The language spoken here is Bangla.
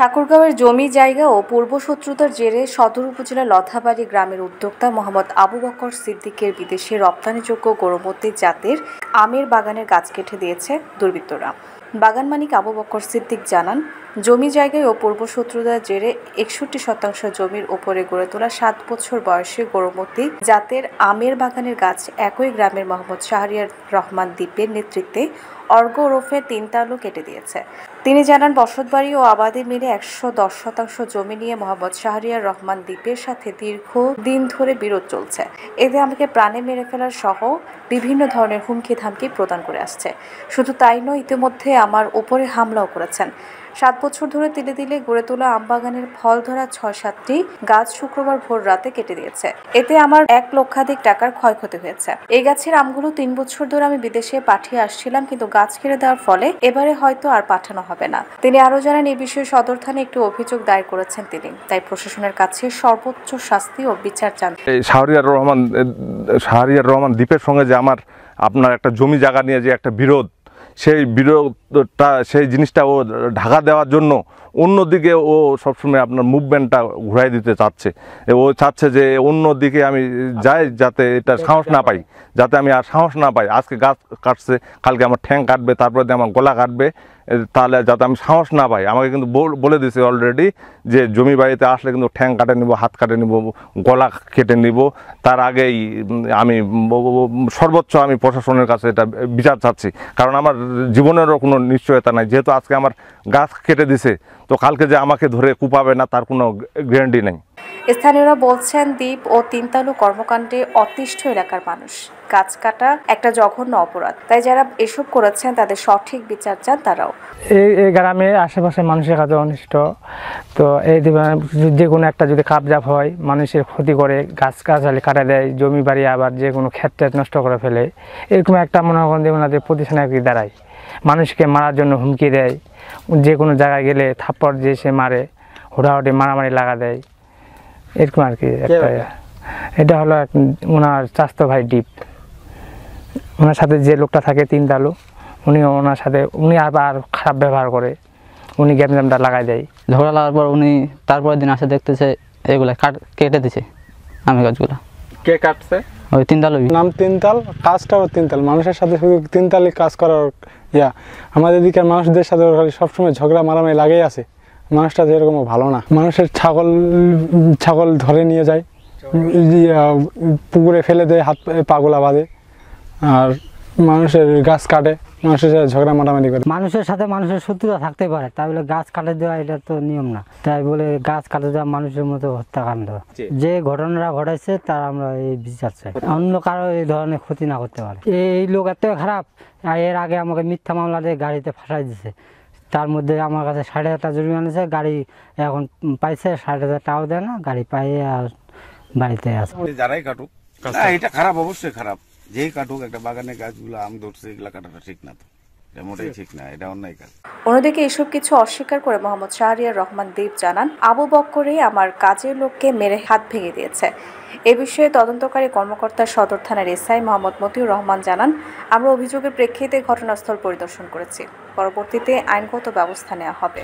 ঠাকুরগাঁওয়ের জমি জায়গা ও পূর্বশত্রুতার জেরে সদর উপজেলার লথাবাড়ি গ্রামের উদ্যোক্তা মোহাম্মদ আবু বকর সিদ্দিকের বিদেশে রপ্তানিযোগ্য গৌরবর্তী জাতের আমের বাগানের গাছ কেটে দিয়েছে দুর্বৃত্তরা। বাগান মালিক আবু বকর সিদ্দিক জানান, জমি জায়গায় ও পূর্বশত্রুতার জেরে 61% জমির ওপরে গড়ে তোলা 7 বছর বয়সী গৌরবর্তী জাতের আমের বাগানের গাছ একই গ্রামের মোহাম্মদ শাহরিয়ার রহমান দ্বীপের নেতৃত্বে অর্ঘ ওরফে তিনতালু কেটে দিয়েছে। তিনি জানান, বসতবাড়ি ও আবাদি মিলে 110% জমি নিয়ে মোহাম্মদ শাহরিয়ার রহমান দ্বীপের সাথে দীর্ঘদিন ধরে বিরোধ চলছে। এতে আমাকে প্রাণে মেরে ফেলার সহ বিভিন্ন ধরনের হুমকি ধামকি প্রদান করে আসছে। শুধু তাই নয়, ইতিমধ্যে আমার উপরে হামলাও করেছেন। 7 বছর ধরে তিলে তিলে গড়ে তোলা আমবাগানের ফল ধরা 6-7টি গাছ শুক্রবার ভোর রাতে কেটে দিয়েছে। এতে আমার 1 লক্ষাধিক টাকার ক্ষয়ক্ষতি হয়েছে। এই গাছের আমগুলো 3 বছর ধরে আমি বিদেশে পাঠিয়ে আসছিলাম, কিন্তু গাছ কেটে দেওয়ার ফলে এবারে হয়তো আর পাঠানো হবে না। তিনি আরো জানান, এই বিষয়ে সদর থানায় একটি অভিযোগ দায়ের করেছেন তিনি। তাই প্রশাসনের কাছে সর্বোচ্চ শাস্তি ও বিচার চান। শাহরিয়ার রহমান দ্বীপের সঙ্গে যে আপনার একটা জমি জায়গা নিয়ে যে একটা বিরোধটা সেই জিনিসটা ও ঢাকা দেওয়ার জন্য অন্যদিকে ও সবসময় আপনার মুভমেন্টটা ঘুরাই দিতে চাচ্ছে। ও চাচ্ছে যে অন্যদিকে আমি যাই, যাতে এটা সাহস না পাই, যাতে আমি আর সাহস না পাই। আজকে গাছ কাটছে, কালকে আমার ঠ্যাং কাটবে, তারপরে আমার গলা কাটবে, তাহলে যাতে আমি সাহস না পাই। আমাকে কিন্তু বলে দিয়েছে অলরেডি যে জমি বাড়িতে আসলে কিন্তু ঠ্যাং কাটে নিব, হাত কাটে নিব, গলা কেটে নিব। তার আগেই আমি সর্বোচ্চ আমি প্রশাসনের কাছে এটা বিচার চাচ্ছি, কারণ আমার জীবনেরও কোনো নিশ্চয়তা নাই। যেহেতু আজকে আমার গাছ কেটে দিছে, তো কালকে যে আমাকে ধরে কুপাবে না তার কোনো গ্যারান্টি নেই। স্থানীয়রা বলছেন, দ্বীপ ও তিনতালু কর্মকাণ্ডে অতিষ্ঠ এলাকার মানুষ। গাছ কাটা একটা জঘন্য অপরাধ, তাই যারা এসব করেছেন তাদের সঠিক বিচার চান তারাও। এই গ্রামে আশেপাশে মানুষের কাছে অনিষ্ট, তো এই যে কোনো একটা যদি কাবজাব হয়, মানুষের ক্ষতি করে, গাছগাছালি কাটা দেয়, জমি বাড়ি আবার যে কোনো ক্ষেত্রে নষ্ট করে ফেলে, এরকম একটা মনে করেন ওনাদের প্রতিষ্ঠানে আর কি দাঁড়ায়। মানুষকে মারার জন্য হুমকি দেয়, যে কোনো জায়গায় গেলে থাপ্পড় দিয়ে সে মারে, হুড়াহুড়ি মারামারি লাগা দেয়, এরকম আর কি একটা। এটা হলো ওনার চাচাতো ভাই দ্বীপ, ওনার সাথে যে লোকটা থাকে তিনতালু, উনি আবার খারাপ ব্যবহার করে, উনি গ্যামজামটা লাগাই দেয়। ঝগড়া লাগার পর উনি তারপরের দিন আসে দেখতেছে এগুলা কেটে দিছে আমের গাছগুলা। কে কাটছে? ওই তিনতালু, নাম তিনতাল, কাজটাও তিনতাল। মানুষের সাথে শুধু তিনতালি কাজ করার আমাদের দিকের মানুষদের সাথে সবসময় ঝগড়া মারামারি লাগেই আছে। মানুষটা যেরকম ভালো না। মানুষের ছাগল ধরে নিয়ে যায়, পুকুরে ফেলে দেয়, হাত পাগলা বাঁধে, আর মানুষের গাছ কাটে, মানুষের সাথে ঝগড়া মারামারি করে। মানুষের সাথে মানুষের শত্রুতা থাকতে পারে, তাই বলে গাছ কাটে দেওয়া এটা তো নিয়ম না। তাই বলে গাছ কাটে দেওয়া মানুষের মতো হত্যাকাণ্ড। যে ঘটনাটা ঘটাইছে তার আমরা এই বিচার চাই, অন্য কারো এই ধরনের ক্ষতি না করতে পারে। এই লোক এত খারাপ, এর আগে আমাকে মিথ্যা মামলা দিয়ে গাড়িতে ফাঁসাই দিছে। তার মধ্যে আমার কাছে 60,000 টাকা জরিমানা আছে, গাড়ি এখন পাইছে, 60,000 টাকাও দেয় না, গাড়ি পাইয়ে আর বাড়িতে আছে। যারাই কাটুক, এটা খারাপ, অবশ্যই খারাপ। যেই কাটুক, একটা বাগানের গাছগুলো আম ধরছে, এগুলা কাটাটা ঠিক না, তো এটা মোটেই ঠিক না, এটা অন্যায় কাজ। অন্যদিকে এসব কিছু অস্বীকার করে মোহাম্মদ শাহরিয়ার রহমান দ্বীপ জানান, আবু বক্করই আমার কাজের লোককে মেরে হাত ভেঙে দিয়েছে। এ বিষয়ে তদন্তকারী কর্মকর্তা সদর থানার এসআই মোহাম্মদ মতিউর রহমান জানান, আমরা অভিযোগের প্রেক্ষিতে ঘটনাস্থল পরিদর্শন করেছি, পরবর্তীতে আইনগত ব্যবস্থা নেওয়া হবে।